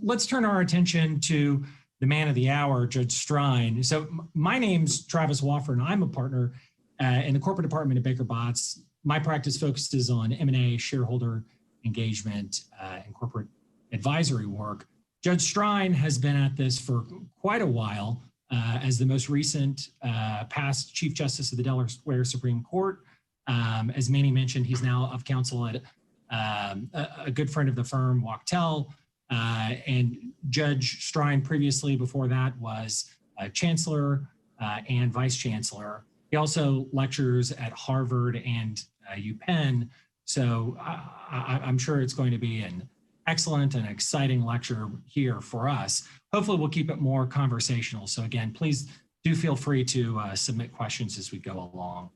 let's turn our attention to the man of the hour, Judge Strine. So my name's Travis Wofford, and I'm a partner in the corporate department at Baker Botts. My practice focuses on M&A, shareholder engagement, and corporate advisory work. Judge Strine has been at this for quite a while as the most recent past Chief Justice of the Delaware Supreme Court. As Manny mentioned, he's now of counsel at a good friend of the firm, Wachtell, and Judge Strine previously before that was Chancellor and Vice Chancellor. He also lectures at Harvard and UPenn, so I'm sure it's going to be an excellent and exciting lecture here for us. Hopefully we'll keep it more conversational. So again, please do feel free to submit questions as we go along.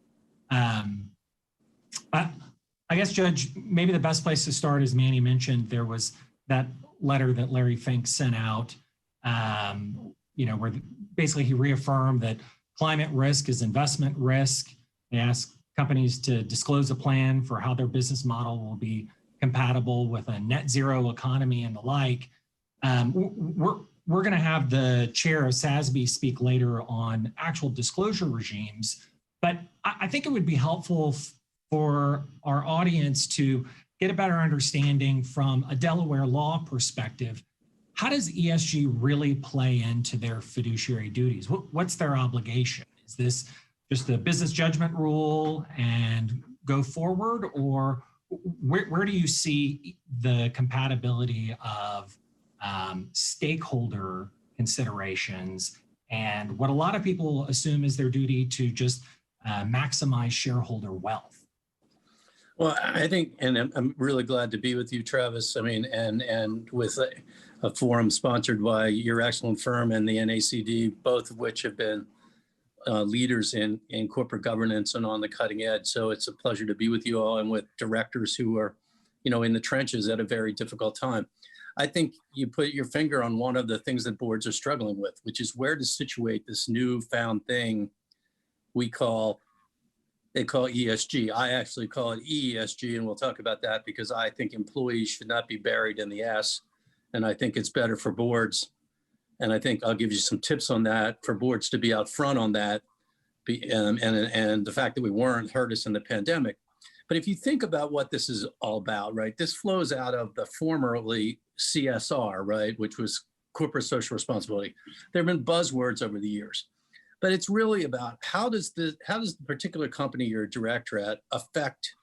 I guess, Judge, maybe the best place to start, as Manny mentioned, there was that letter that Larry Fink sent out, where basically he reaffirmed that climate risk is investment risk. They asked companies to disclose a plan for how their business model will be compatible with a net zero economy and the like. We're going to have the chair of SASB speak later on actual disclosure regimes, but I think it would be helpful for our audience to get a better understanding from a Delaware law perspective. How does ESG really play into their fiduciary duties? What's their obligation? Is this just a business judgment rule and go forward, or where do you see the compatibility of stakeholder considerations and what a lot of people assume is their duty to just maximize shareholder wealth? Well, I think, and I'm really glad to be with you, Travis. I mean, and with a forum sponsored by your excellent firm and the NACD, both of which have been leaders in corporate governance and on the cutting edge. So it's a pleasure to be with you all and with directors who are, in the trenches at a very difficult time. I think you put your finger on one of the things that boards are struggling with, which is where to situate this newfound thing they call ESG. I actually call it EESG, and we'll talk about that because I think employees should not be buried in the S, and I think it's better for boards. And I think I'll give you some tips on that for boards to be out front on that, and the fact that we weren't hurt us in the pandemic. But if you think about what this is all about, right, this flows out of the formerly CSR, right, which was corporate social responsibility. There have been buzzwords over the years. But it's really about how does the particular company you're a director at affect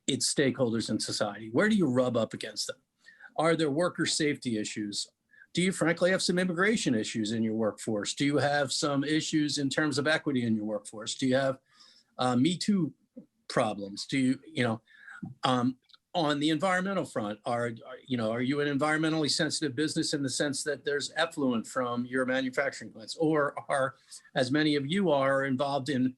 its stakeholders in society? Where do you rub up against them? Are there worker safety issues? Do you frankly have some immigration issues in your workforce? Do you have some issues in terms of equity in your workforce? Do you have Me Too problems? Do you, on the environmental front, are you an environmentally sensitive business in the sense that there's effluent from your manufacturing plants, or are, as many of you are, involved in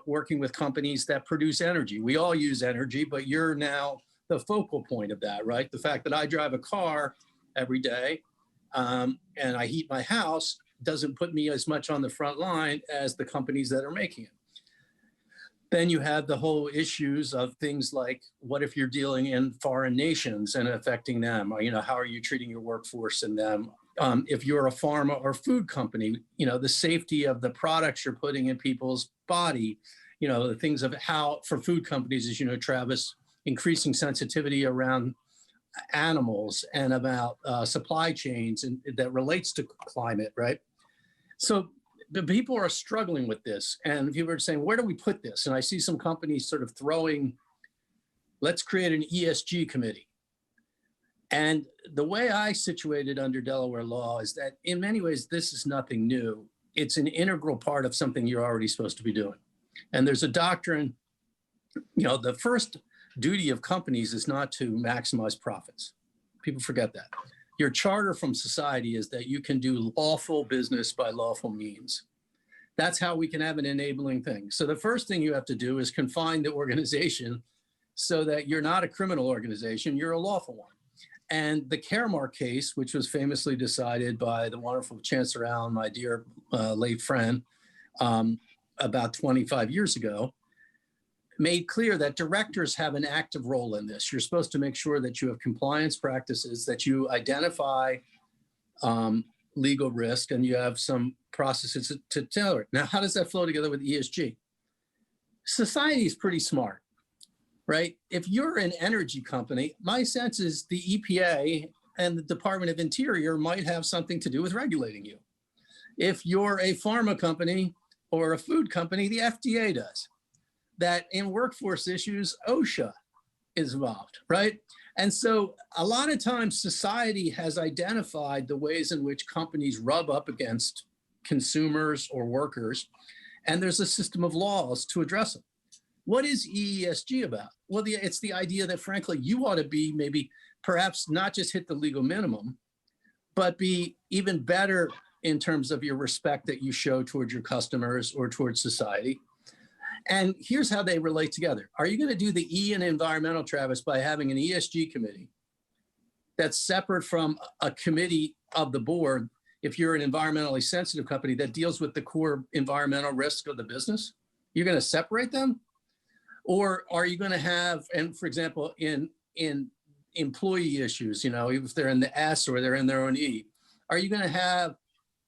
working with companies that produce energy? We all use energy, but you're now the focal point of that, right? The fact that I drive a car every day and I heat my house doesn't put me as much on the front line as the companies that are making it. Then you have the whole issues of things like, what if you're dealing in foreign nations and affecting them? Or, how are you treating your workforce in them? If you're a pharma or food company, the safety of the products you're putting in people's body, the things of how, for food companies, as you know, Travis, increasing sensitivity around animals and about supply chains and that relates to climate, right? So the people are struggling with this, and people are saying, where do we put this? And I see some companies sort of throwing, let's create an ESG committee. And the way I situate it under Delaware law is that in many ways, this is nothing new. It's an integral part of something you're already supposed to be doing. And there's a doctrine, the first duty of companies is not to maximize profits. People forget that. Your charter from society is that you can do lawful business by lawful means. That's how we can have an enabling thing. So the first thing you have to do is confine the organization so that you're not a criminal organization, you're a lawful one. And the Caremark case, which was famously decided by the wonderful Chancellor Allen, my dear late friend, about 25 years ago, made clear that directors have an active role in this. You're supposed to make sure that you have compliance practices, that you identify legal risk, and you have some processes to tailor it. Now, how does that flow together with ESG? Society is pretty smart, right? If you're an energy company, my sense is the EPA and the Department of Interior might have something to do with regulating you. If you're a pharma company or a food company, the FDA does. That in workforce issues, OSHA is involved, right? And so a lot of times society has identified the ways in which companies rub up against consumers or workers, and there's a system of laws to address them. What is EESG about? Well, it's the idea that, frankly, you ought to be maybe perhaps not just hit the legal minimum, but be even better in terms of your respect that you show towards your customers or towards society. And here's how they relate together. Are you going to do the E in environmental, Travis, by having an ESG committee that's separate from a committee of the board if you're an environmentally sensitive company that deals with the core environmental risk of the business? You're going to separate them? Or are you going to have, and for example, in employee issues, if they're in the S or they're in their own E, are you going to have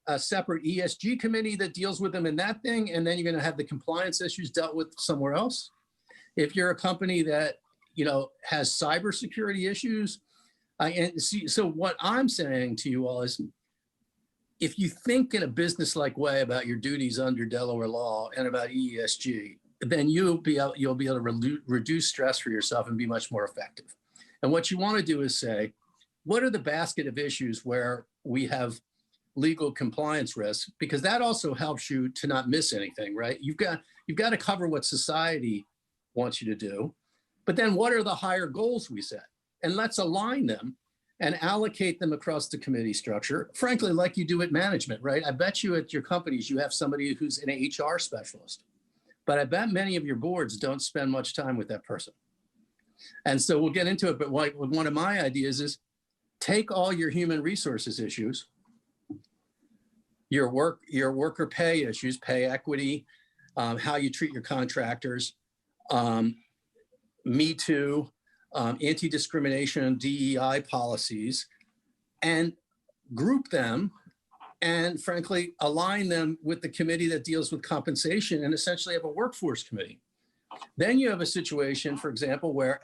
a separate ESG committee that deals with them in that thing, and then you're going to have the compliance issues dealt with somewhere else? If you're a company that has cybersecurity issues, so what I'm saying to you all is, if you think in a business-like way about your duties under Delaware law and about ESG, then you'll be able to reduce stress for yourself and be much more effective. And what you want to do is say, what are the basket of issues where we have legal compliance risks? Because that also helps you to not miss anything, right? You've got to cover what society wants you to do, but then what are the higher goals we set? And let's align them and allocate them across the committee structure, frankly, like you do at management, right? I bet you at your companies, you have somebody who's an HR specialist, but I bet many of your boards don't spend much time with that person. And so we'll get into it, but one of my ideas is take all your human resources issues, your worker pay issues, pay equity, how you treat your contractors, Me Too, anti-discrimination, DEI policies, and group them and frankly, align them with the committee that deals with compensation and essentially have a workforce committee. Then you have a situation, for example, where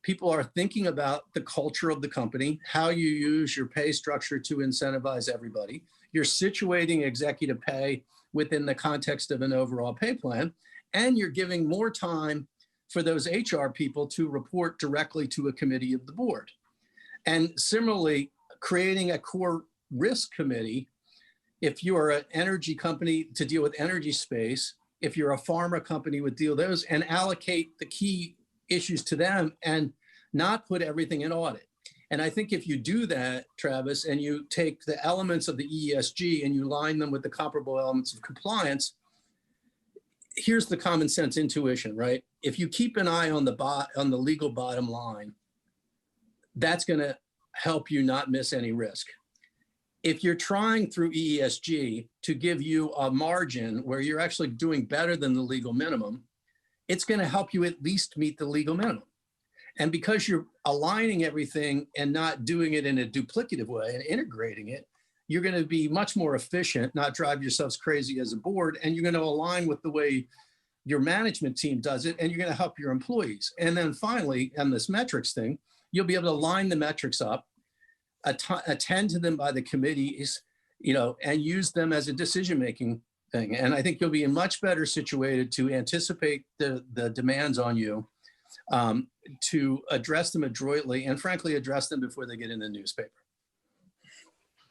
people are thinking about the culture of the company, how you use your pay structure to incentivize everybody. You're situating executive pay within the context of an overall pay plan, and you're giving more time for those HR people to report directly to a committee of the board. And similarly, creating a core risk committee, if you're an energy company to deal with energy space, if you're a pharma company with deal those, and allocate the key issues to them and not put everything in audit. And I think if you do that, Travis, and you take the elements of the ESG and you line them with the comparable elements of compliance, here's the common sense intuition, right? If you keep an eye on the legal bottom line, that's going to help you not miss any risk. If you're trying through ESG to give you a margin where you're actually doing better than the legal minimum, it's going to help you at least meet the legal minimum. And because you're aligning everything and not doing it in a duplicative way and integrating it, you're going to be much more efficient, not drive yourselves crazy as a board, and you're going to align with the way your management team does it, and you're going to help your employees. And then finally, on this metrics thing, you'll be able to line the metrics up, attend to them by the committees, and use them as a decision-making thing. And I think you'll be in much better situated to anticipate the demands on you, to address them adroitly, and frankly, address them before they get in the newspaper.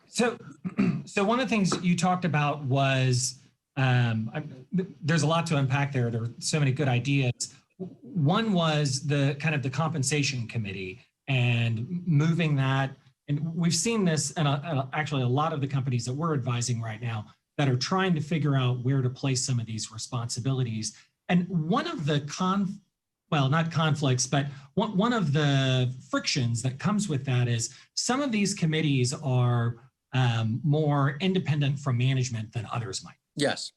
So one of the things you talked about was, there's a lot to unpack there. There are so many good ideas. One was the kind of the compensation committee and moving that. And we've seen this in actually a lot of the companies that we're advising right now that are trying to figure out where to place some of these responsibilities. And one of the not conflicts, but one of the frictions that comes with that is some of these committees are more independent from management than others might. Yes.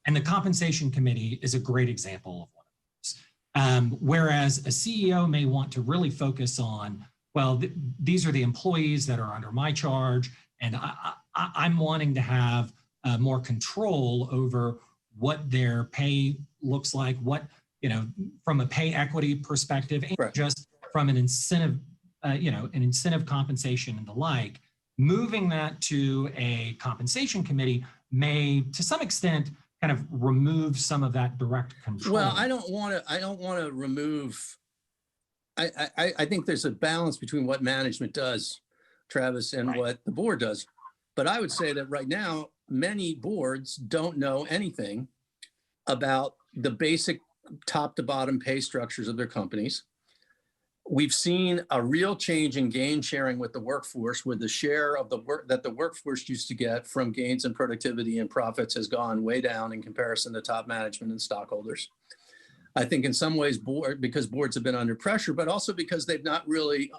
And the compensation committee is a great example of one of those. Whereas a CEO may want to really focus on, well, these are the employees that are under my charge, and I'm wanting to have more control over what their pay looks like, what, from a pay equity perspective, and Right. just from an incentive, an incentive compensation and the like. Moving that to a compensation committee may, to some extent, kind of remove some of that direct control. Well, I don't want to remove. I think there's a balance between what management does, Travis, and Right. what the board does. But I would say that right now, many boards don't know anything about the basic top to bottom pay structures of their companies. We've seen a real change in gain sharing with the workforce, where the share of the work that the workforce used to get from gains in productivity and profits has gone way down in comparison to top management and stockholders. I think in some ways, because boards have been under pressure, but also because they've not really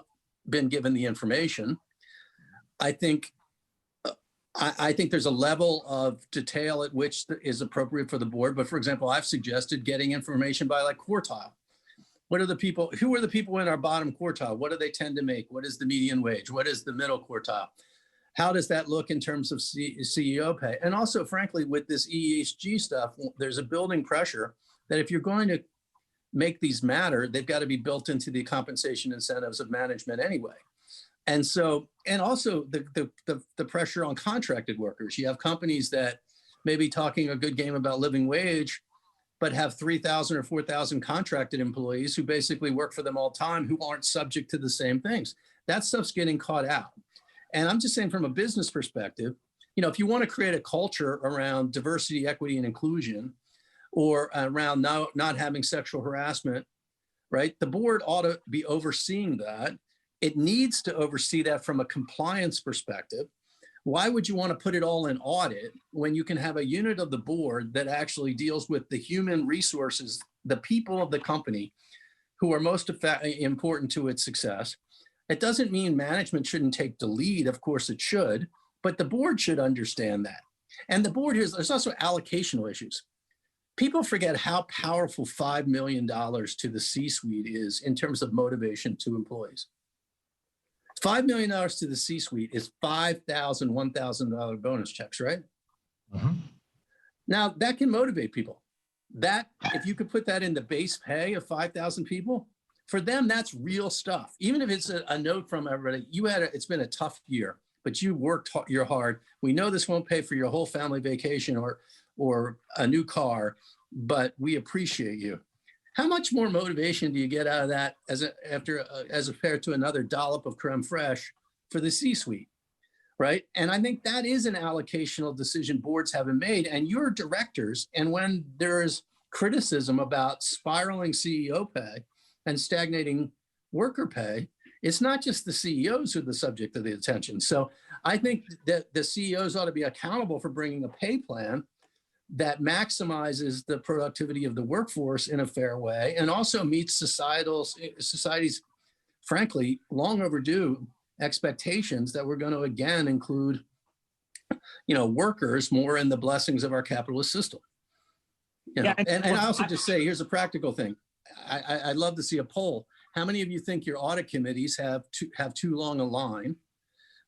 been given the information. I think there's a level of detail at which is appropriate for the board. But for example, I've suggested getting information by like quartile. Who are the people in our bottom quartile? What do they tend to make? What is the median wage? What is the middle quartile? How does that look in terms of CEO pay? And also, frankly, with this ESG stuff, there's a building pressure that if you're going to make these matter, they've got to be built into the compensation incentives of management anyway. And so, and also the pressure on contracted workers. You have companies that may be talking a good game about living wage, but have 3,000 or 4,000 contracted employees who basically work for them all the time, who aren't subject to the same things. That stuff's getting caught out. And I'm just saying, from a business perspective, if you want to create a culture around diversity, equity, and inclusion, or around not having sexual harassment, right? The board ought to be overseeing that. It needs to oversee that from a compliance perspective. Why would you want to put it all in audit when you can have a unit of the board that actually deals with the human resources, the people of the company who are most important to its success? It doesn't mean management shouldn't take the lead. Of course it should, but the board should understand that. And the board there's also allocational issues. People forget how powerful $5 million to the C-suite is in terms of motivation to employees. $5 million to the C-suite is $5,000, $1,000 bonus checks, right? Mm-hmm. Now that can motivate people. That, if you could put that in the base pay of 5,000 people, for them, that's real stuff. Even if it's a note from everybody, it's been a tough year, but you worked hard. We know this won't pay for your whole family vacation or a new car, but we appreciate you. How much more motivation do you get out of that as compared to another dollop of creme fraiche for the C-suite, right? And I think that is an allocational decision boards haven't made, and your directors. And when there's criticism about spiraling CEO pay and stagnating worker pay, it's not just the CEOs who are the subject of the attention. So I think that the CEOs ought to be accountable for bringing a pay plan that maximizes the productivity of the workforce in a fair way, and also meets society's, frankly, long overdue expectations that we're going to again include, workers more in the blessings of our capitalist system. And I also just say, here's a practical thing. I'd love to see a poll. How many of you think your audit committees have too long a line?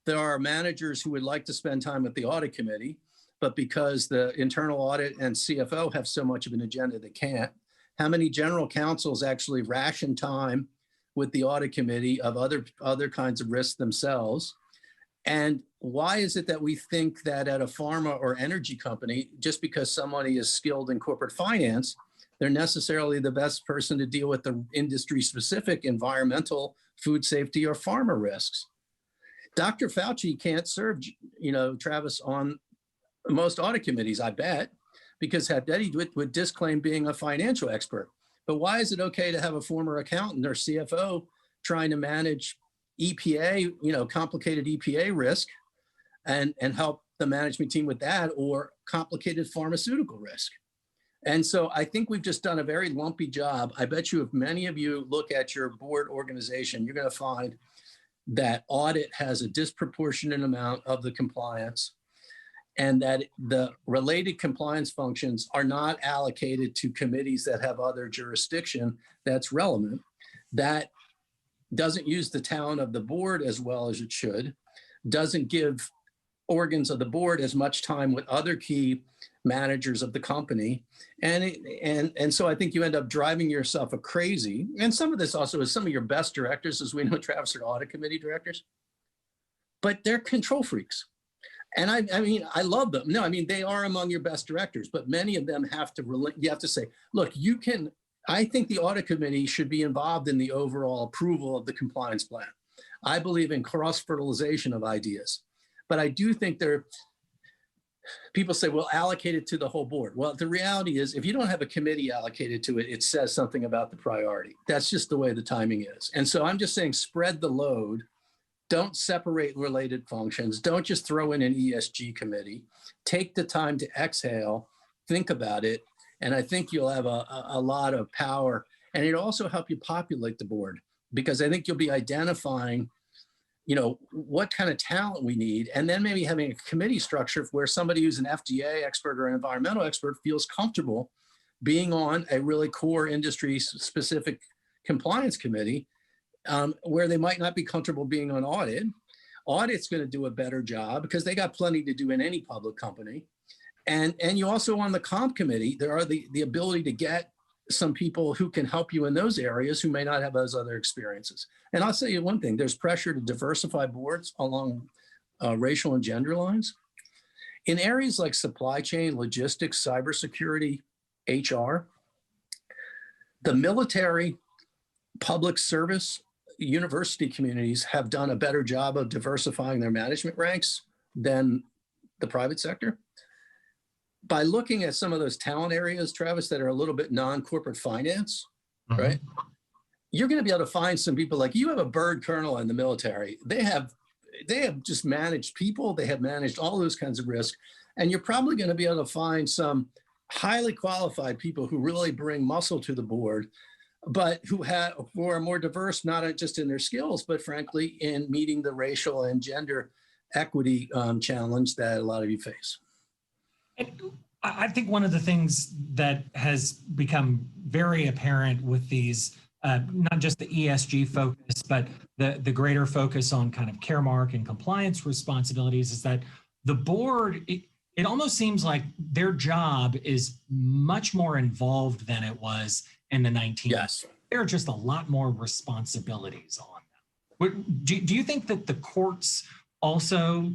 There are managers who would like to spend time with the audit committee, but because the internal audit and CFO have so much of an agenda, they can't. How many general counsels actually ration time with the audit committee of other kinds of risks themselves? And why is it that we think that at a pharma or energy company, just because somebody is skilled in corporate finance, they're necessarily the best person to deal with the industry-specific environmental, food safety, or pharma risks? Dr. Fauci can't serve, Travis, on most audit committees, I bet, because Eddie would disclaim being a financial expert. But why is it okay to have a former accountant or CFO trying to manage EPA, complicated EPA risk and help the management team with that, or complicated pharmaceutical risk? And so I think we've just done a very lumpy job. I bet you if many of you look at your board organization, you're going to find that audit has a disproportionate amount of the compliance. and that the related compliance functions are not allocated to committees that have other jurisdiction that's relevant, that doesn't use the talent of the board as well as it should, doesn't give organs of the board as much time with other key managers of the company. And so I think you end up driving yourself crazy. And some of this also is some of your best directors, as we know, Travis, are audit committee directors, but they're control freaks. And I mean, I love them. No, I mean, they are among your best directors, but many of them have to, you have to say, look, you can, I think the audit committee should be involved in the overall approval of the compliance plan. I believe in cross-fertilization of ideas, but I do think people say, well, allocate it to the whole board. Well, the reality is if you don't have a committee allocated to it, it says something about the priority. That's just the way the timing is. And so I'm just saying, spread the load. Don't separate related functions. Don't just throw in an ESG committee. Take the time to exhale, think about it, and I think you'll have a lot of power. And it'll also help you populate the board, because I think you'll be identifying, you know, what kind of talent we need, and then maybe having a committee structure where somebody who's an FDA expert or an environmental expert feels comfortable being on a really core industry specific compliance committee, where they might not be comfortable being on audit. Audit's going to do a better job because they got plenty to do in any public company. And you also on the comp committee, there are the ability to get some people who can help you in those areas who may not have those other experiences. And I'll say you one thing, there's pressure to diversify boards along racial and gender lines. In areas like supply chain, logistics, cybersecurity, HR, the military, public service, university communities have done a better job of diversifying their management ranks than the private sector. By looking at some of those talent areas, Travis, that are a little bit non-corporate finance, right? You're going to be able to find some people like you have a bird colonel in the military. They have just managed people. They have managed all those kinds of risks. And you're probably going to be able to find some highly qualified people who really bring muscle to the board, but who are more diverse, not just in their skills, but frankly, in meeting the racial and gender equity challenge that a lot of you face. I think one of the things that has become very apparent with these, not just the ESG focus, but the greater focus on kind of Caremark and compliance responsibilities, is that the board, it almost seems like their job is much more involved than it was in the 1990s. Yes. There are just a lot more responsibilities on them. Do you think that the courts also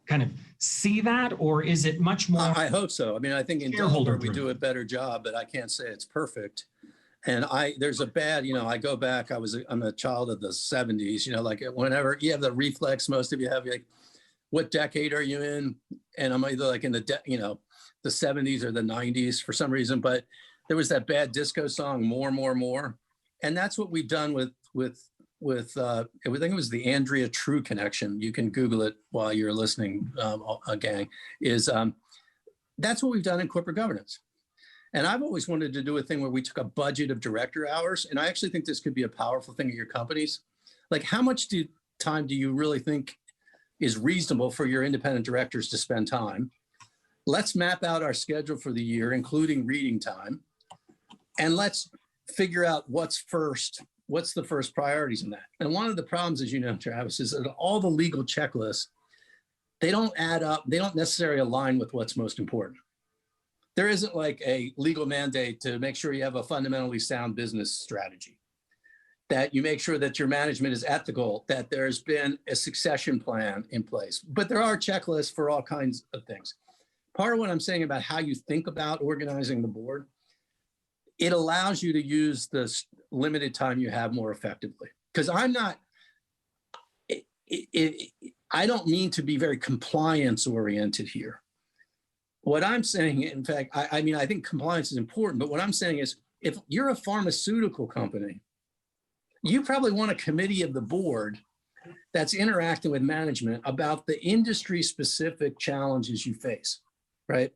kind of see that, or is it much more? I hope so. I mean, I think in Delaware we do a better job, but I can't say it's perfect. And there's a bad, you know, I go back, I'm a child of the 70s, you know, like whenever you have the reflex, most of you have, like, what decade are you in? And I'm either like in the 70s or the 90s for some reason, but there was that bad disco song, More, More, More. And that's what we've done with I think it was the Andrea True connection. You can Google it while you're listening, gang, that's what we've done in corporate governance. And I've always wanted to do a thing where we took a budget of director hours. And I actually think this could be a powerful thing at your companies. Like, how much time do you really think is reasonable for your independent directors to spend time? Let's map out our schedule for the year, including reading time. And let's figure out what's the first priorities in that. And one of the problems, as you know, Travis, is that all the legal checklists, they don't add up. They don't necessarily align with what's most important. There isn't like a legal mandate to make sure you have a fundamentally sound business strategy, that you make sure that your management is ethical, that there's been a succession plan in place. But there are checklists for all kinds of things. Part of what I'm saying about how you think about organizing the board, it allows you to use this limited time you have more effectively. Because I don't mean to be very compliance oriented here. What I'm saying, in fact, I mean, I think compliance is important, but what I'm saying is, if you're a pharmaceutical company, you probably want a committee of the board that's interacting with management about the industry specific challenges you face, right?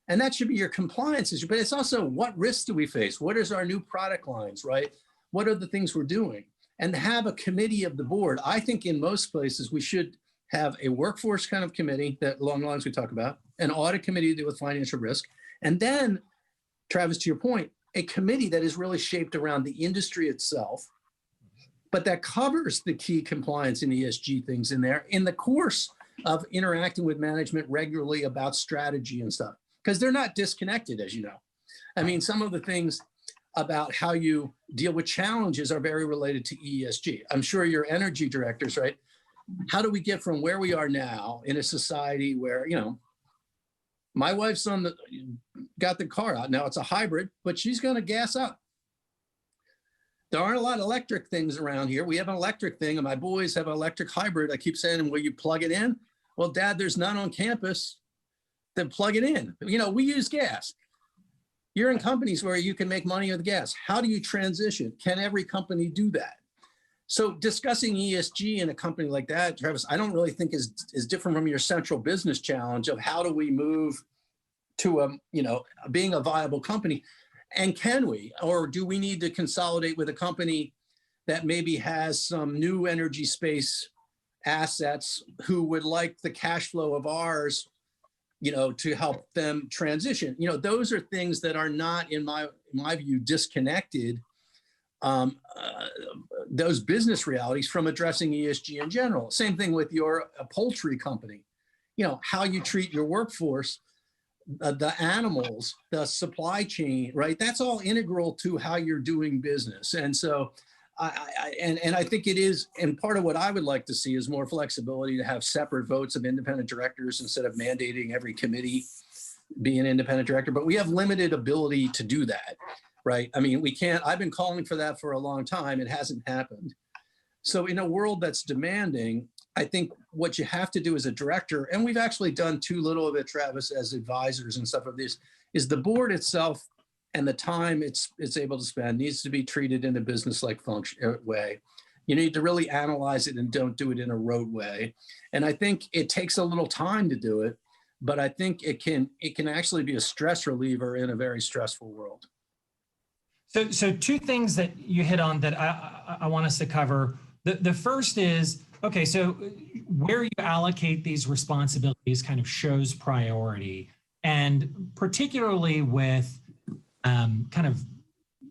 And that should be your compliance issue, but it's also, what risks do we face? What is our new product lines, right? What are the things we're doing? And have a committee of the board. I think in most places we should have a workforce kind of committee that along the lines we talk about, an audit committee to deal with financial risk, and then, Travis, to your point, a committee that is really shaped around the industry itself, but that covers the key compliance and ESG things in there in the course of interacting with management regularly about strategy and stuff, because they're not disconnected, as you know. I mean, some of the things about how you deal with challenges are very related to ESG. I'm sure your energy directors, right? How do we get from where we are now in a society where, you know, my wife's son got the car out. Now it's a hybrid, but she's going to gas up. There aren't a lot of electric things around here. We have an electric thing, and my boys have an electric hybrid. I keep saying, will you plug it in? Well, Dad, there's none on campus. Then plug it in. You know, we use gas. You're in companies where you can make money with gas. How do you transition? Can every company do that? So discussing ESG in a company like that, Travis, I don't really think is different from your central business challenge of how do we move to being a viable company. And can we, or do we need to consolidate with a company that maybe has some new energy space assets who would like the cash flow of ours, you know, to help them transition? You know, those are things that are not, in my view, disconnected, those business realities from addressing ESG in general. Same thing with your poultry company. You know, how you treat your workforce, the animals, the supply chain, right? That's all integral to how you're doing business. And so I think it is, and part of what I would like to see is more flexibility to have separate votes of independent directors instead of mandating every committee be an independent director, but we have limited ability to do that, right? I mean, we can't, I've been calling for that for a long time. It hasn't happened. So in a world that's demanding, I think what you have to do as a director, and we've actually done too little of it, Travis, as advisors and stuff of this, is the board itself and the time it's able to spend needs to be treated in a business-like function way. You need to really analyze it and don't do it in a rote way. And I think it takes a little time to do it, but I think it can actually be a stress reliever in a very stressful world. So two things that you hit on that I want us to cover. The first is, okay, so where you allocate these responsibilities kind of shows priority, and particularly with kind of,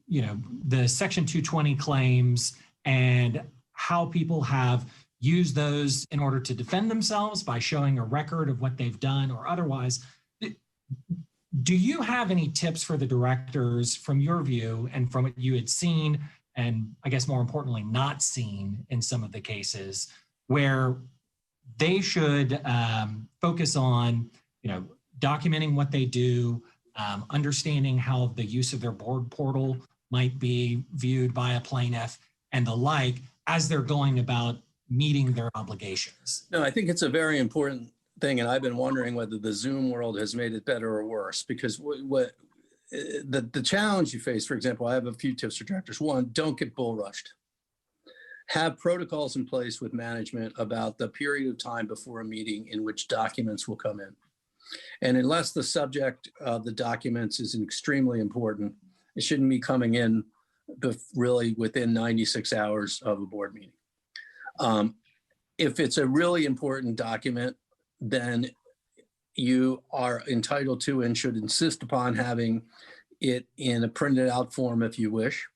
you know, the Section 220 claims and how people have used those in order to defend themselves by showing a record of what they've done or otherwise. Do you have any tips for the directors from your view and from what you had seen, and I guess more importantly, not seen in some of the cases, where they should focus on, you know, documenting what they do, understanding how the use of their board portal might be viewed by a plaintiff and the like, as they're going about meeting their obligations? No, I think it's a very important thing, and I've been wondering whether the Zoom world has made it better or worse, because what the challenge you face, for example, I have a few tips for directors. One, don't get bull rushed. Have protocols in place with management about the period of time before a meeting in which documents will come in. And unless the subject of the documents is extremely important, it shouldn't be coming in really within 96 hours of a board meeting. If it's a really important document, then you are entitled to and should insist upon having it in a printed out form if you wish.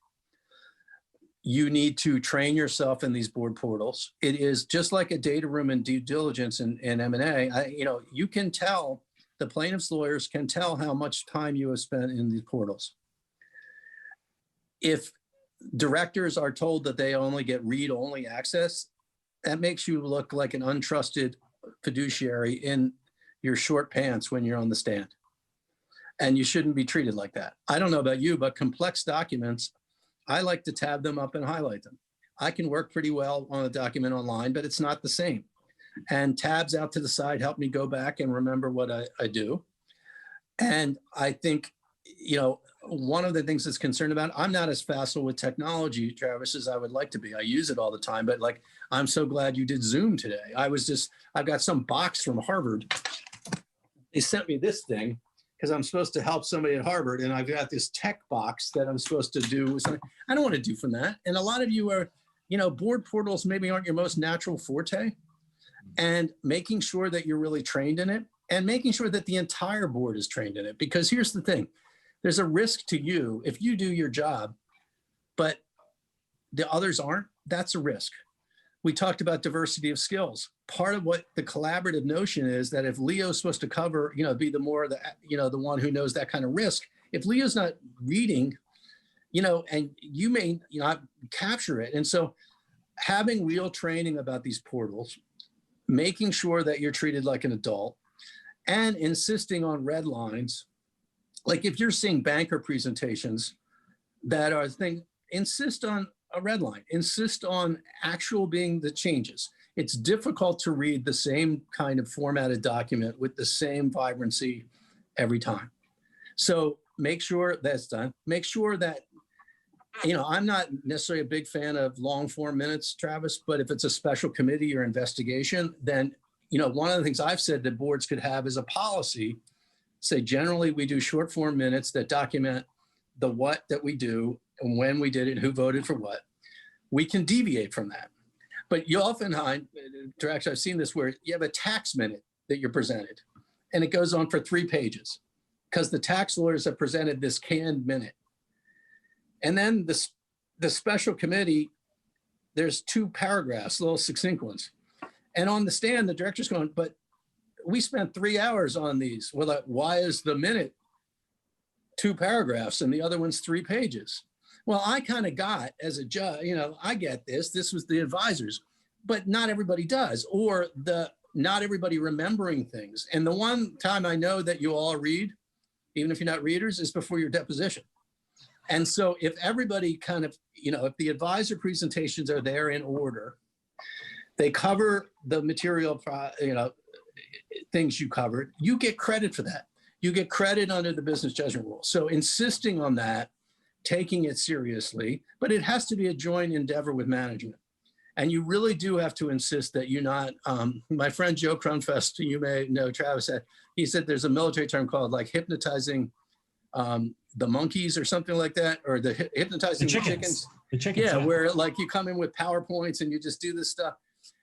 You need to train yourself in these board portals. It is just like a data room and due diligence in M&A. You know, you can tell, the plaintiff's lawyers can tell how much time you have spent in these portals. If directors are told that they only get read-only access, that makes you look like an untrusted fiduciary in your short pants when you're on the stand. And you shouldn't be treated like that. I don't know about you, but complex documents, I like to tab them up and highlight them. I can work pretty well on a document online, but it's not the same. And tabs out to the side help me go back and remember what I do. And I think, you know, one of the things that's concerned about, I'm not as facile with technology, Travis, as I would like to be. I use it all the time, but like, I'm so glad you did Zoom today. I've got some box from Harvard. They sent me this thing because I'm supposed to help somebody at Harvard, and I've got this tech box that I'm supposed to do something I don't want to do from that. And a lot of you are, you know, board portals maybe aren't your most natural forte. and making sure that you're really trained in it, and making sure that the entire board is trained in it. Because here's the thing, there's a risk to you if you do your job, but the others aren't. That's a risk. We talked about diversity of skills. Part of what the collaborative notion is that if Leo's supposed to cover, be the more the one who knows that kind of risk. If Leo's not reading, and you may not capture it. And so having real training about these portals, making sure that you're treated like an adult, and insisting on red lines. Like if you're seeing banker presentations that are insist on a red line, insist on actual being the changes. It's difficult to read the same kind of formatted document with the same vibrancy every time. So make sure that's done. Make sure that, I'm not necessarily a big fan of long form minutes, Travis, but if it's a special committee or investigation, then, one of the things I've said that boards could have is a policy, say generally we do short form minutes that document the what that we do and when we did it, who voted for what. We can deviate from that. But you often find, actually I've seen this where you have a tax minute that you're presented and it goes on for 3 pages because the tax lawyers have presented this canned minute. And then the special committee, there's 2 paragraphs, little succinct ones. And on the stand, the director's going, but we spent 3 hours on these. Well, why is the minute 2 paragraphs and the other one's 3 pages? Well, I kind of got as a judge, I get this. This was the advisors, but not everybody does, or not everybody remembering things. And the one time I know that you all read, even if you're not readers, is before your deposition. And so if everybody kind of, if the advisor presentations are there in order, they cover the material, things you covered, you get credit for that. You get credit under the business judgment rule. So insisting on that, taking it seriously, but it has to be a joint endeavor with management. And you really do have to insist that you're not, my friend Joe Cronfest, you may know, Travis, he said there's a military term called like hypnotizing the monkeys or something like that, or hypnotizing the chickens. The chickens. Yeah, where like you come in with PowerPoints and you just do this stuff.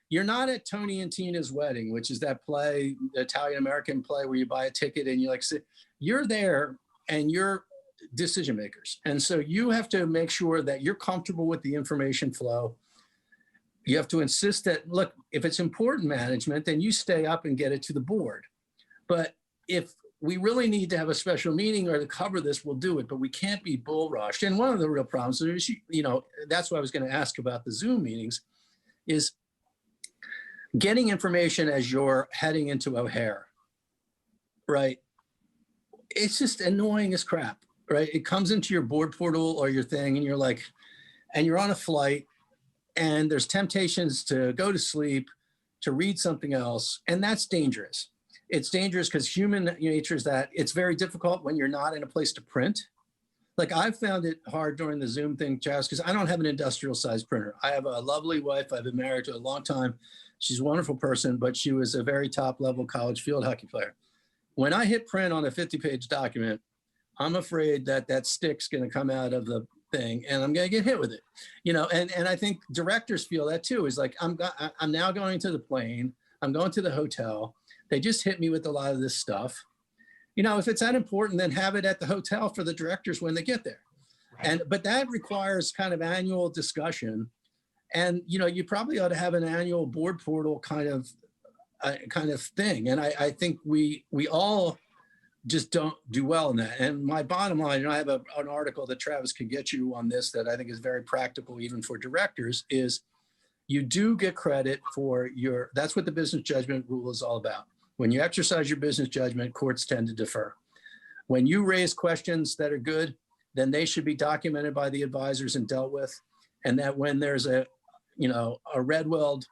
You're not at Tony and Tina's wedding, which is that play, the Italian-American play where you buy a ticket and you you're there and you're decision makers. And so you have to make sure that you're comfortable with the information flow. You have to insist that, look, if it's important management, then you stay up and get it to the board. But if we really need to have a special meeting or to cover this, we'll do it, but we can't be bull rushed. And one of the real problems is, that's what I was going to ask about the Zoom meetings, is getting information as you're heading into O'Hare, right? It's just annoying as crap, right? It comes into your board portal or your thing and you're like, and you're on a flight and there's temptations to go to sleep, to read something else, and that's dangerous. It's dangerous because human nature is that it's very difficult when you're not in a place to print. Like I've found it hard during the Zoom thing, Charles, because I don't have an industrial size printer. I have a lovely wife. I've been married to a long time. She's a wonderful person, but she was a very top level college field hockey player. When I hit print on a 50-page document, I'm afraid that that stick's going to come out of the thing and I'm going to get hit with it, and I think directors feel that too. Is like, I'm now going to the plane. I'm going to the hotel. They just hit me with a lot of this stuff. If it's that important, then have it at the hotel for the directors when they get there. Right. But that requires kind of annual discussion. And, you probably ought to have an annual board portal kind of thing. And I think we all just don't do well in that. And my bottom line, I have an article that Travis can get you on this that I think is very practical even for directors, is you do get credit for that's what the business judgment rule is all about. When you exercise your business judgment, courts tend to defer. When you raise questions that are good, then they should be documented by the advisors and dealt with. And that when there's a red weld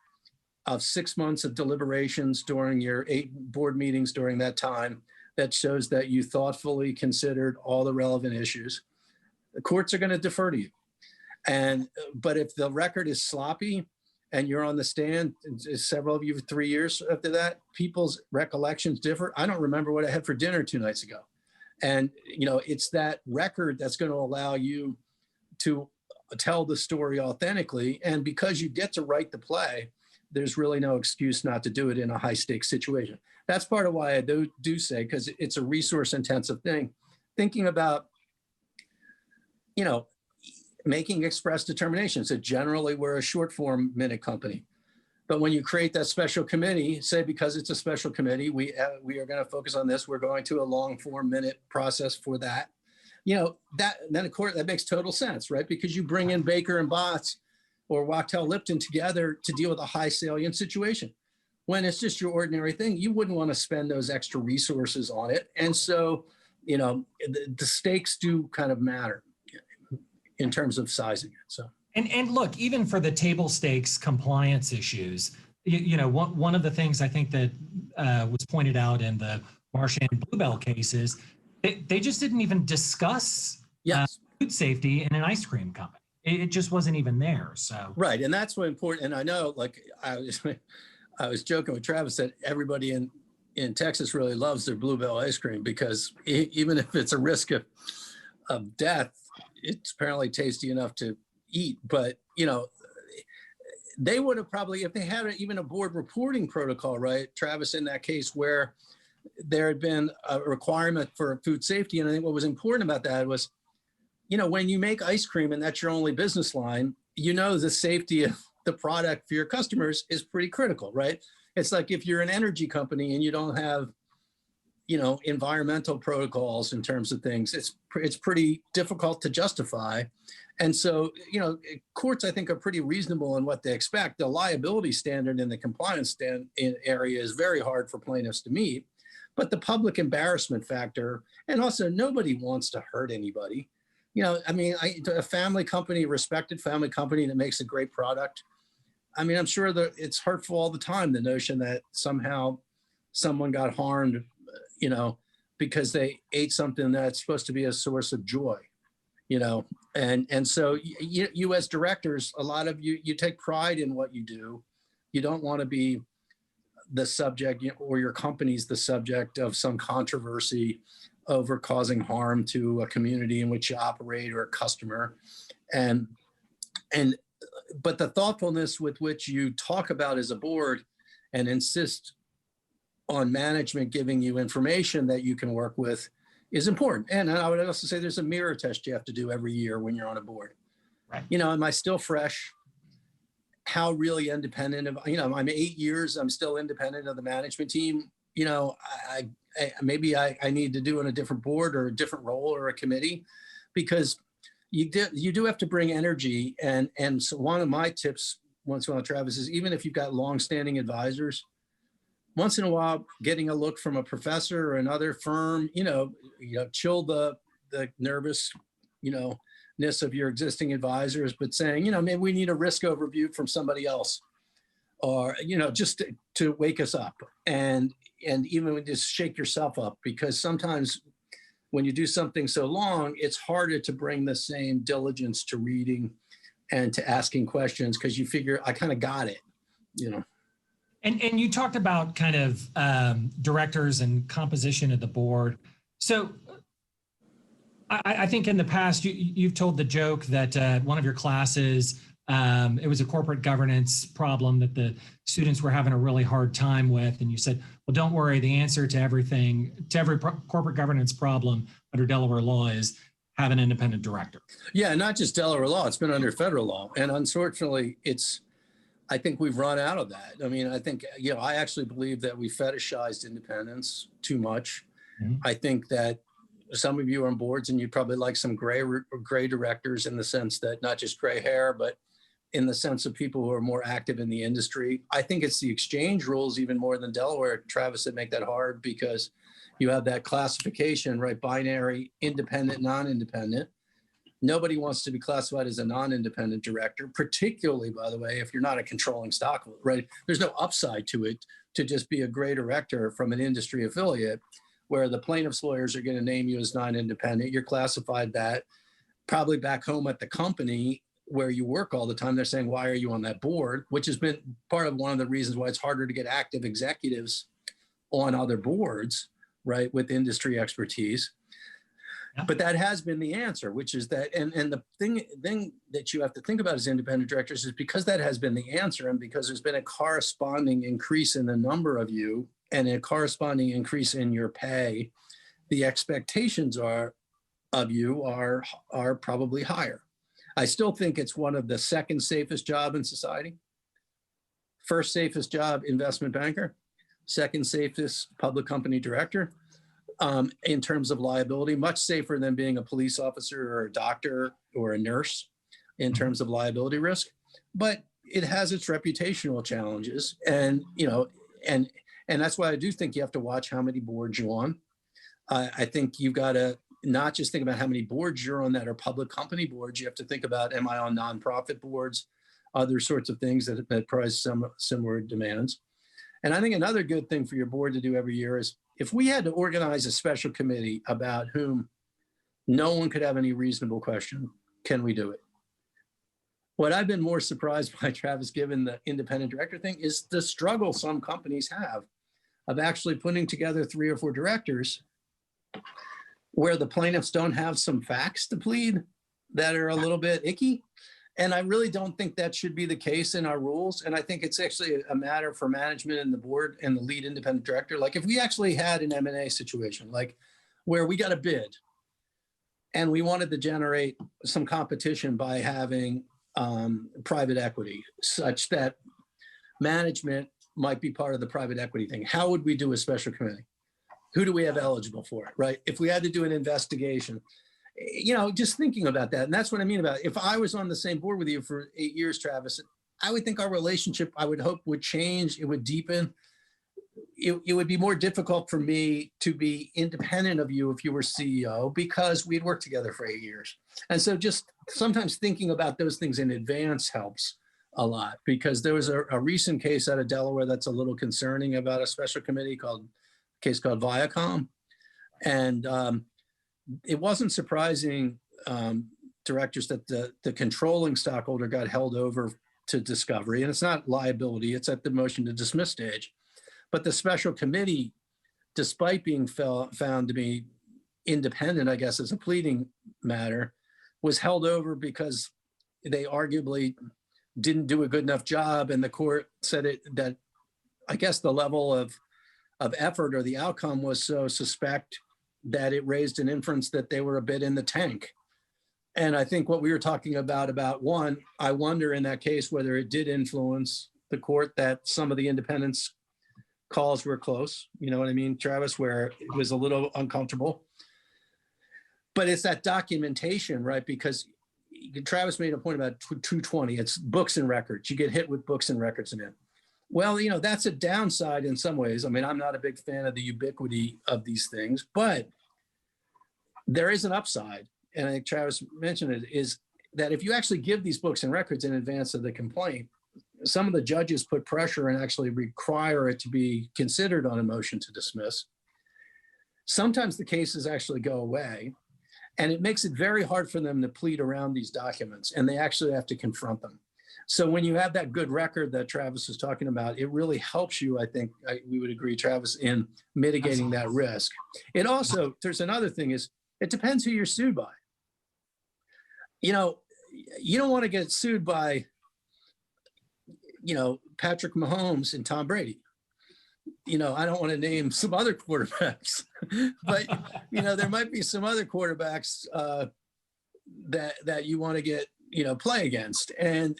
of 6 months of deliberations during your 8 board meetings during that time, that shows that you thoughtfully considered all the relevant issues, the courts are going to defer to you. But if the record is sloppy and you're on the stand, several of you for 3 years after that, people's recollections differ. I don't remember what I had for dinner 2 nights ago. And, it's that record that's going to allow you to tell the story authentically. And because you get to write the play, there's really no excuse not to do it in a high stakes situation. That's part of why I do say, because it's a resource intensive thing, thinking about, you know, making express determinations. So generally we're a short form minute company. But when you create that special committee, say because it's a special committee, we are going to focus on this. We're going to a long form minute process for that. You know, then of course that makes total sense, right? Because you bring in Baker and Botts or Wachtell Lipton together to deal with a high salient situation. When it's just your ordinary thing, you wouldn't want to spend those extra resources on it. And so, you know, the stakes do kind of matter in terms of sizing it. So. And look, even for the table stakes compliance issues, you know, one of the things I think that was pointed out in the Marchand Bluebell cases, they just didn't even discuss food safety in an ice cream company. It just wasn't even there. So right, and that's what important. And I know, like I was joking with Travis that everybody in Texas really loves their Bluebell ice cream because even if it's a risk of death, it's apparently tasty enough to eat. But, you know, they would have probably, if they had even a board reporting protocol, right, Travis, in that case where there had been a requirement for food safety. And I think what was important about that was, you know, when you make ice cream and that's your only business line, you know, the safety of the product for your customers is pretty critical, right? It's like if you're an energy company and you don't have, you know, environmental protocols in terms of things, it's pretty difficult to justify. And so, you know, courts, I think, are pretty reasonable in what they expect. The liability standard and the compliance area is very hard for plaintiffs to meet. But the public embarrassment factor, and also nobody wants to hurt anybody. You know, I mean, a family company, respected family company that makes a great product. I mean, I'm sure that it's hurtful all the time, the notion that somehow someone got harmed, you know, because they ate something that's supposed to be a source of joy, you know. And so you as directors, a lot of you take pride in what you do. You don't want to be the subject, or your company's the subject of some controversy over causing harm to a community in which you operate or a customer. But the thoughtfulness with which you talk about as a board and insist on management giving you information that you can work with is important. And I would also say there's a mirror test you have to do every year when you're on a board. Right. You know, am I still fresh? How really independent of, you know, I'm 8 years, I'm still independent of the management team. You know, maybe I need to do on a different board or a different role or a committee, because you do have to bring energy. And so one of my tips once in a while, Travis, is even if you've got longstanding advisors, once in a while, getting a look from a professor or another firm, you know, chill the nervous, you know, ness of your existing advisors, but saying, you know, maybe we need a risk overview from somebody else, or, you know, just to wake us up, and even just shake yourself up, because sometimes when you do something so long, it's harder to bring the same diligence to reading and to asking questions, because you figure I kind of got it, you know. And you talked about kind of directors and composition of the board. So I think in the past, you've told the joke that one of your classes, it was a corporate governance problem that the students were having a really hard time with. And you said, well, don't worry, the answer to every corporate governance problem under Delaware law is have an independent director. Yeah, not just Delaware law, it's been under federal law. And unfortunately, I think we've run out of that. I mean, I think, you know, I actually believe that we fetishized independence too much. Mm-hmm. I think that some of you are on boards and you probably like some gray directors, in the sense that not just gray hair, but in the sense of people who are more active in the industry. I think it's the exchange rules even more than Delaware, Travis, that make that hard, because you have that classification, right? Binary, independent, non-independent. Nobody wants to be classified as a non-independent director, particularly, by the way, if you're not a controlling stockholder, right? There's no upside to it to just be a gray director from an industry affiliate, where the plaintiff's lawyers are going to name you as non-independent. You're classified that. Probably back home at the company where you work all the time, they're saying, why are you on that board? Which has been part of one of the reasons why it's harder to get active executives on other boards, right, with industry expertise. But that has been the answer, which is that, and the thing that you have to think about as independent directors is because that has been the answer, and because there's been a corresponding increase in the number of you and a corresponding increase in your pay, the expectations of you are probably higher. I still think it's one of the second safest job in society. First safest job, investment banker. Second safest, public company director. In terms of liability, much safer than being a police officer or a doctor or a nurse in terms of liability risk. But it has its reputational challenges, and and that's why I do think you have to watch how many boards you're on. I think you've got to not just think about how many boards you're on that are public company boards. You have to think about, am I on nonprofit boards, other sorts of things that prize some similar demands. And I think another good thing for your board to do every year is, if we had to organize a special committee about whom no one could have any reasonable question, can we do it? What I've been more surprised by, Travis, given the independent director thing, is the struggle some companies have of actually putting together 3 or 4 directors where the plaintiffs don't have some facts to plead that are a little bit icky. And I really don't think that should be the case in our rules. And I think it's actually a matter for management and the board and the lead independent director. Like, if we actually had an M&A situation, like where we got a bid and we wanted to generate some competition by having private equity, such that management might be part of the private equity thing, how would we do a special committee? Who do we have eligible for it, right? If we had to do an investigation, just thinking about that. And that's what I mean about, if I was on the same board with you for 8 years, Travis, I would think our relationship, I would hope, would change. It would deepen. It would be more difficult for me to be independent of you if you were CEO, because we'd worked together for 8 years. And so just sometimes thinking about those things in advance helps a lot, because there was a recent case out of Delaware that's a little concerning about a special committee case called Viacom. And it wasn't surprising, directors, that the controlling stockholder got held over to discovery, and it's not liability, it's at the motion to dismiss stage. But the special committee, despite being found to be independent, I guess, as a pleading matter, was held over because they arguably didn't do a good enough job, and the court said that I guess the level of effort or the outcome was so suspect that it raised an inference that they were a bit in the tank. And I think what we were talking about one, I wonder in that case whether it did influence the court that some of the independents' calls were close. You know what I mean, Travis, where it was a little uncomfortable. But it's that documentation, right? Because Travis made a point about 220. It's books and records. You get hit with books and records in it. Well, that's a downside in some ways. I mean, I'm not a big fan of the ubiquity of these things, but there is an upside. And I think Travis mentioned it, is that if you actually give these books and records in advance of the complaint, some of the judges put pressure and actually require it to be considered on a motion to dismiss. Sometimes the cases actually go away, and it makes it very hard for them to plead around these documents, and they actually have to confront them. So when you have that good record that Travis was talking about, it really helps you, I think, we would agree, Travis, in mitigating that risk. It also, there's another thing, is it depends who you're sued by. You don't want to get sued by, Patrick Mahomes and Tom Brady. I don't want to name some other quarterbacks, but, there might be some other quarterbacks that you want to get, play against. And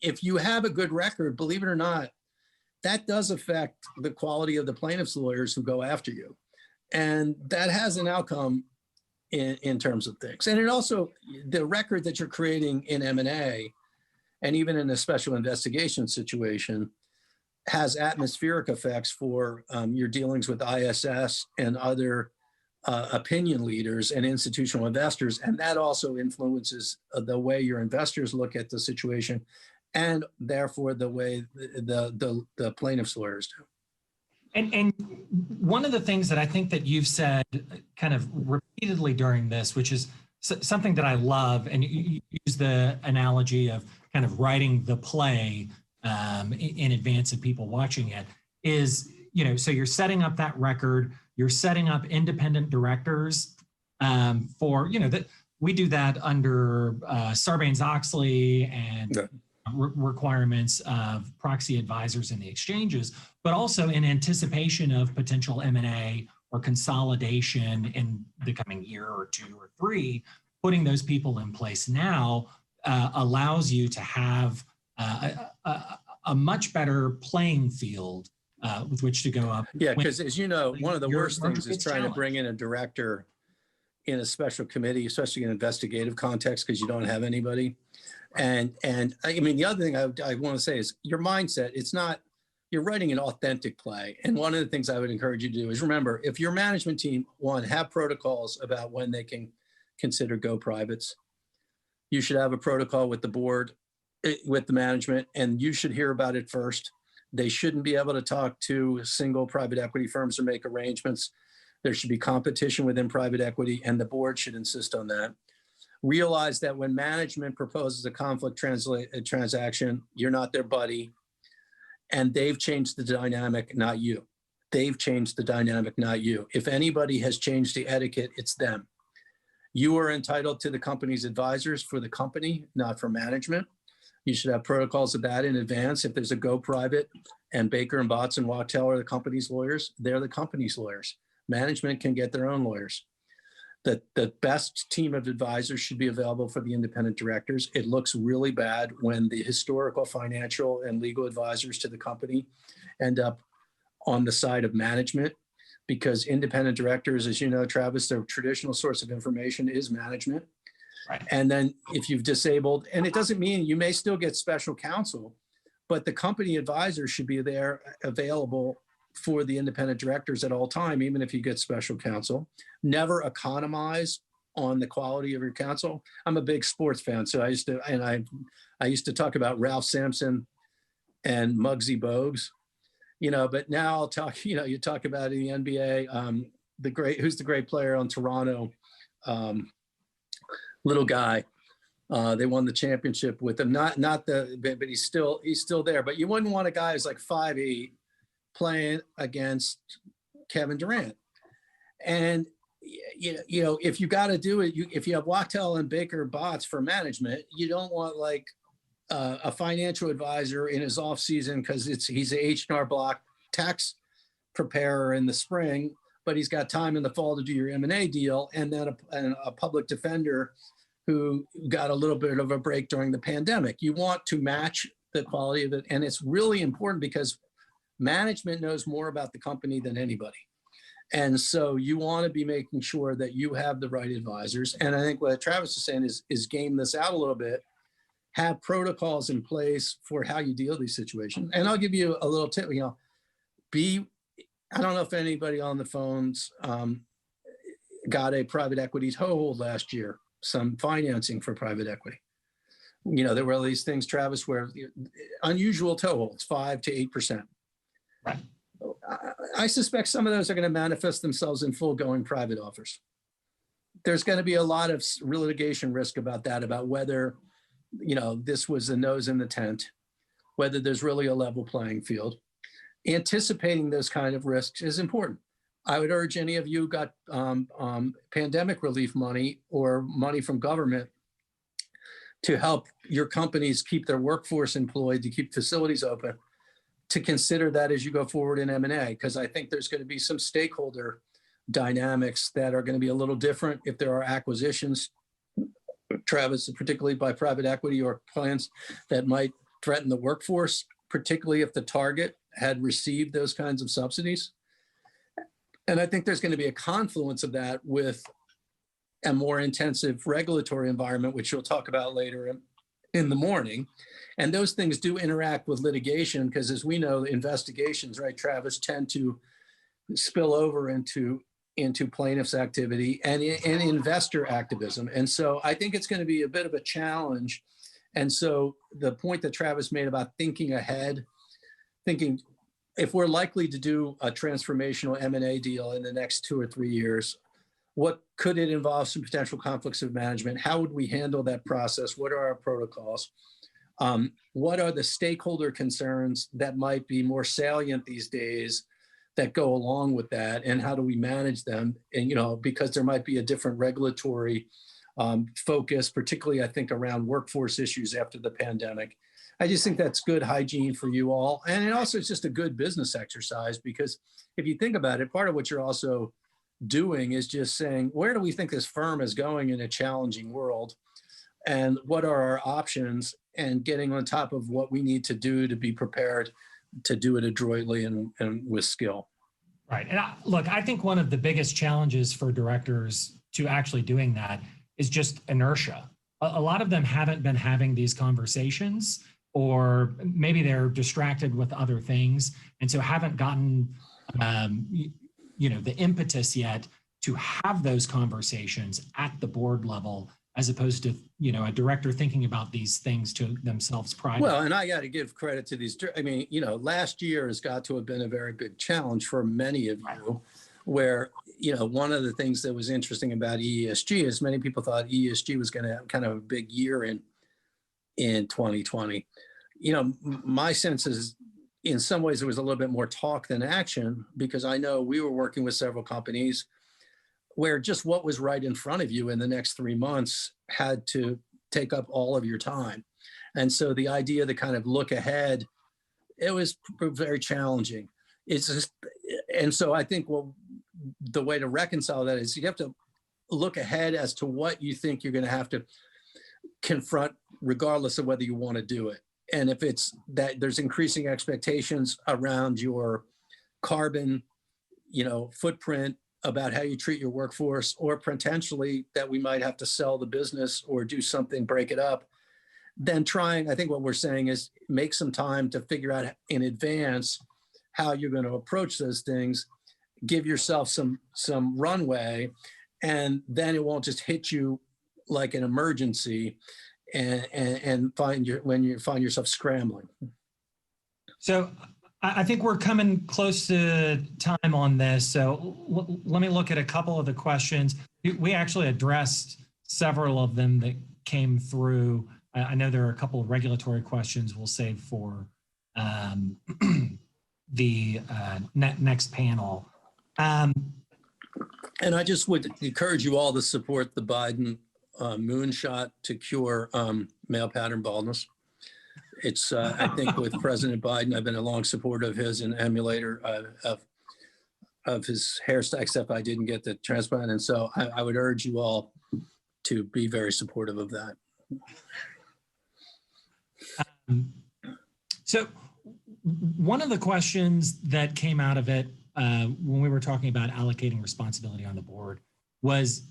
if you have a good record, believe it or not, that does affect the quality of the plaintiff's lawyers who go after you. And that has an outcome in terms of things. And it also, the record that you're creating in M&A, and even in a special investigation situation, has atmospheric effects for your dealings with ISS and other opinion leaders and institutional investors. And that also influences the way your investors look at the situation, and therefore the way the plaintiff's lawyers do. And one of the things that I think that you've said kind of repeatedly during this, which is something that I love, and you use the analogy of kind of writing the play in advance of people watching it, is, so you're setting up that record, you're setting up independent directors for, that we do that under Sarbanes-Oxley and requirements of proxy advisors in the exchanges, but also in anticipation of potential M&A or consolidation in the coming year or 2 or 3. Putting those people in place now allows you to have a much better playing field with which to go up. Yeah, because as you know, one of the worst things is trying to bring in a director in a special committee, especially in an investigative context, because you don't have anybody. And I mean, the other thing I want to say is your mindset. It's not, you're writing an authentic play. And one of the things I would encourage you to do is remember, if your management team, one, have protocols about when they can consider go privates, you should have a protocol with the board, with the management, and you should hear about it first. They shouldn't be able to talk to single private equity firms or make arrangements. There should be competition within private equity, and the board should insist on that. Realize that when management proposes a conflict transaction, you're not their buddy, and they've changed the dynamic, not you. They've changed the dynamic, not you. If anybody has changed the etiquette, it's them. You are entitled to the company's advisors for the company, not for management. You should have protocols of that in advance. If there's a go private and Baker and Botts and Wachtell are the company's lawyers, they're the company's lawyers. Management can get their own lawyers. The best team of advisors should be available for the independent directors. It looks really bad when the historical financial and legal advisors to the company end up on the side of management, because independent directors, as you know, Travis, their traditional source of information is management. Right. And then if you've disabled, and it doesn't mean you may still get special counsel, but the company advisor should be there available for the independent directors at all time, even if you get special counsel. Never economize on the quality of your counsel. I'm a big sports fan, so I used to talk about Ralph Sampson and Muggsy Bogues, but now I'll talk, you talk about in the NBA, who's the great player on Toronto, little guy. They won the championship with him. But he's still there. But you wouldn't want a guy who's like 5'8" playing against Kevin Durant. And if you got to do it, if you have Wachtell and Baker Botts for management, you don't want like a financial advisor in his off season because he's an H&R Block tax preparer in the spring, but he's got time in the fall to do your M&A deal, and then a public defender who got a little bit of a break during the pandemic. You want to match the quality of it, and it's really important because management knows more about the company than anybody. And so you want to be making sure that you have the right advisors. And I think what Travis is saying is game this out a little bit, have protocols in place for how you deal with these situations. And I'll give you a little tip, I don't know if anybody on the phones got a private equity toehold last year, some financing for private equity. There were these things, Travis, where unusual toeholds, 5 to 8%. Right. I suspect some of those are going to manifest themselves in full going private offers. There's going to be a lot of litigation risk about that, about whether, this was a nose in the tent, whether there's really a level playing field. Anticipating those kind of risks is important. I would urge any of you who got pandemic relief money or money from government to help your companies keep their workforce employed, to keep facilities open, to consider that as you go forward in M&A, because I think there's going to be some stakeholder dynamics that are going to be a little different if there are acquisitions, Travis, particularly by private equity or plans that might threaten the workforce, particularly if the target had received those kinds of subsidies. And I think there's going to be a confluence of that with a more intensive regulatory environment, which you'll talk about later in the morning. And those things do interact with litigation because, as we know, investigations, right, Travis, tend to spill over into plaintiff's activity and investor activism. And so I think it's going to be a bit of a challenge. And so the point that Travis made about thinking ahead, thinking if we're likely to do a transformational M&A deal in the next 2 or 3 years, what could it involve? Some potential conflicts of management? How would we handle that process? What are our protocols? What are the stakeholder concerns that might be more salient these days that go along with that, and how do we manage them? And, because there might be a different regulatory focus, particularly I think around workforce issues after the pandemic. I just think that's good hygiene for you all. And it also is just a good business exercise, because if you think about it, part of what you're also doing is just saying, where do we think this firm is going in a challenging world? And what are our options, and getting on top of what we need to do to be prepared to do it adroitly and with skill. Right. And look, I think one of the biggest challenges for directors to actually doing that is just inertia. A lot of them haven't been having these conversations, or maybe they're distracted with other things, and so haven't gotten the impetus yet to have those conversations at the board level, as opposed to a director thinking about these things to themselves privately. Well, and I got to give credit to these. I mean, last year has got to have been a very big challenge for many of you, where one of the things that was interesting about ESG is many people thought ESG was going to have kind of a big year in 2020. My sense is, in some ways, there was a little bit more talk than action, because I know we were working with several companies where just what was right in front of you in the next 3 months had to take up all of your time. And so the idea to kind of look ahead, it was very challenging. And so I think the way to reconcile that is you have to look ahead as to what you think you're going to have to confront, regardless of whether you want to do it. And if it's that there's increasing expectations around your carbon, footprint, about how you treat your workforce, or potentially that we might have to sell the business or do something, break it up, then I think what we're saying is make some time to figure out in advance how you're going to approach those things, give yourself some runway, and then it won't just hit you like an emergency and when you find yourself scrambling. So I think we're coming close to time on this. So let me look at a couple of the questions. We actually addressed several of them that came through. I know there are a couple of regulatory questions we'll save for the next panel. And I just would encourage you all to support the Biden moonshot to cure male pattern baldness. It's, I think with President Biden, I've been a long supporter of his and emulator of his hairstyle, except I didn't get the transplant. And so I would urge you all to be very supportive of that. So one of the questions that came out of it when we were talking about allocating responsibility on the board was,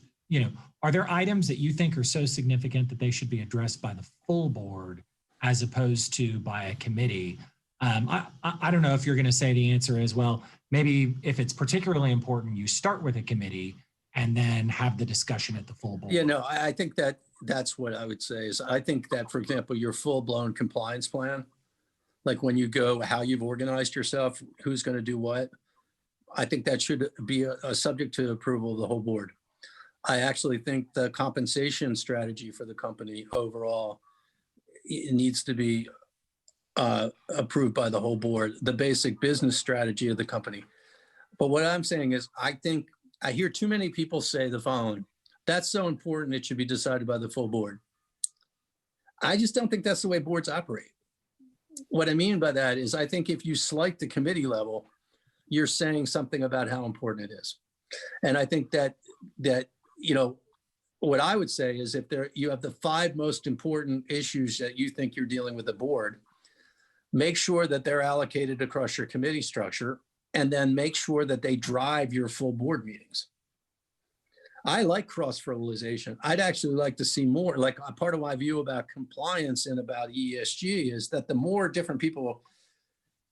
are there items that you think are so significant that they should be addressed by the full board as opposed to by a committee? I don't know if you're going to say the answer is, well, maybe if it's particularly important, you start with a committee and then have the discussion at the full board. Yeah, no, I think that's what I would say is, I think that, for example, your full-blown compliance plan, like when you go, how you've organized yourself, who's going to do what, I think that should be a subject to approval of the whole board. I actually think the compensation strategy for the company overall, it needs to be approved by the whole board, the basic business strategy of the company. But what I'm saying is, I think I hear too many people say the following: that's so important, it should be decided by the full board. I just don't think that's the way boards operate. What I mean by that is, I think if you slight the committee level, you're saying something about how important it is. And I think that what I would say is, if you have the 5 most important issues that you think you're dealing with the board, make sure that they're allocated across your committee structure, and then make sure that they drive your full board meetings. I like cross-fertilization. I'd actually like to see more. Like, a part of my view about compliance and about ESG is that the more different people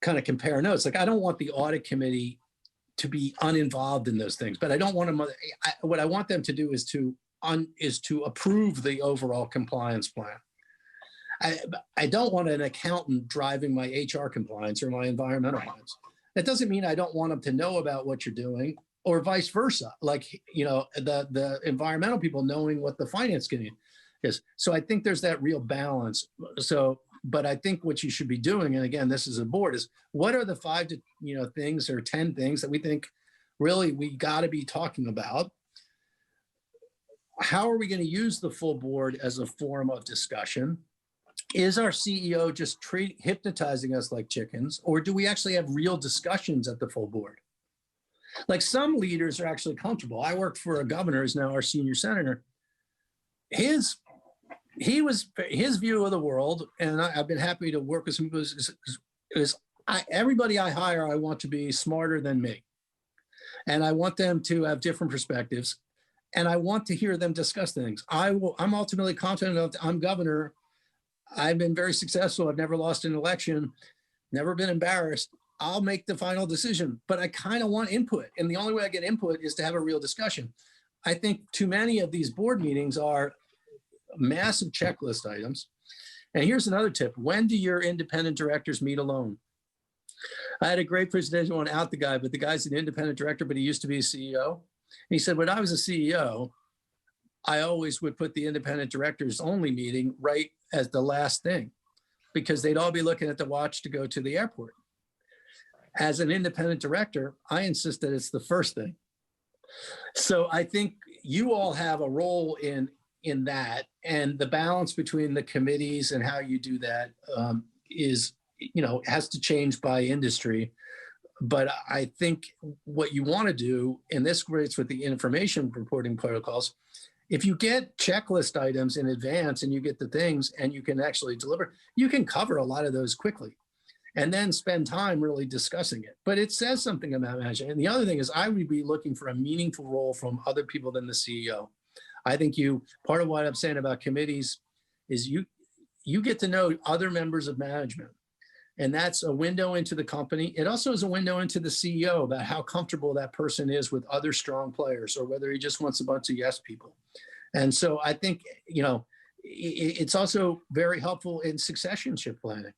kind of compare notes, like, I don't want the audit committee to be uninvolved in those things, but I don't want them. What I want them to do is to approve the overall compliance plan. I don't want an accountant driving my HR compliance or my environmental plans. That doesn't mean I don't want them to know about what you're doing, or vice versa. Like, the environmental people knowing what the finance committee is. So I think there's that real balance. So But I think what you should be doing, and again, this is a board, is what are the 5 to things or 10 things that we think really we got to be talking about? How are we going to use the full board as a forum of discussion? Is our CEO just hypnotizing us like chickens, or do we actually have real discussions at the full board? Like some leaders are actually comfortable. I worked for a governor who's now our senior senator. His view of the world, and I've been happy to work with some people, is everybody I hire, I want to be smarter than me. And I want them to have different perspectives. And I want to hear them discuss things. I'm ultimately confident of, I'm governor. I've been very successful. I've never lost an election, never been embarrassed. I'll make the final decision, but I kind of want input. And the only way I get input is to have a real discussion. I think too many of these board meetings are massive checklist items. And here's another tip. When do your independent directors meet alone? I had a great presentation on Out the Guy, but the guy's an independent director, but he used to be a CEO. And he said, when I was a CEO, I always would put the independent directors only meeting right as the last thing, because they'd all be looking at the watch to go to the airport. As an independent director, I insist that it's the first thing. So I think you all have a role in that, and the balance between the committees and how you do that is, has to change by industry. But I think what you want to do, and this relates with the information reporting protocols, if you get checklist items in advance and you get the things and you can actually deliver, you can cover a lot of those quickly and then spend time really discussing it. But it says something about management. And the other thing is I would be looking for a meaningful role from other people than the CEO. I think part of what I'm saying about committees is you get to know other members of management. And that's a window into the company. It also is a window into the CEO about how comfortable that person is with other strong players, or whether he just wants a bunch of yes people. And so I think, it's also very helpful in successionship planning.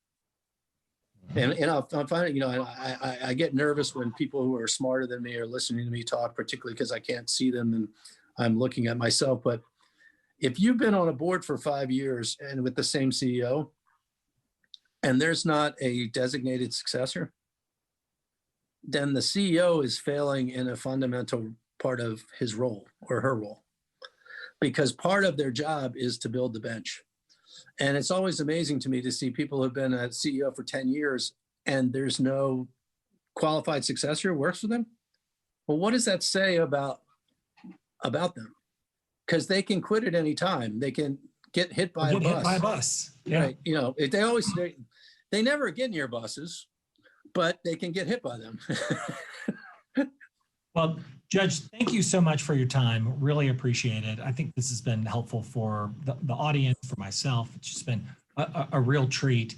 And I'm finding, I get nervous when people who are smarter than me are listening to me talk, particularly because I can't see them and I'm looking at myself. But if you've been on a board for 5 years and with the same CEO, and there's not a designated successor, then the CEO is failing in a fundamental part of his role or her role, because part of their job is to build the bench. And it's always amazing to me to see people who've been a CEO for 10 years and there's no qualified successor who works for them. Well, what does that say about them? Because they can quit at any time. They can get hit by a bus. Hit by a bus. Yeah. Right. They never get near buses, but they can get hit by them. Well, Judge, thank you so much for your time. Really appreciate it. I think this has been helpful for the audience, for myself. It's just been a real treat.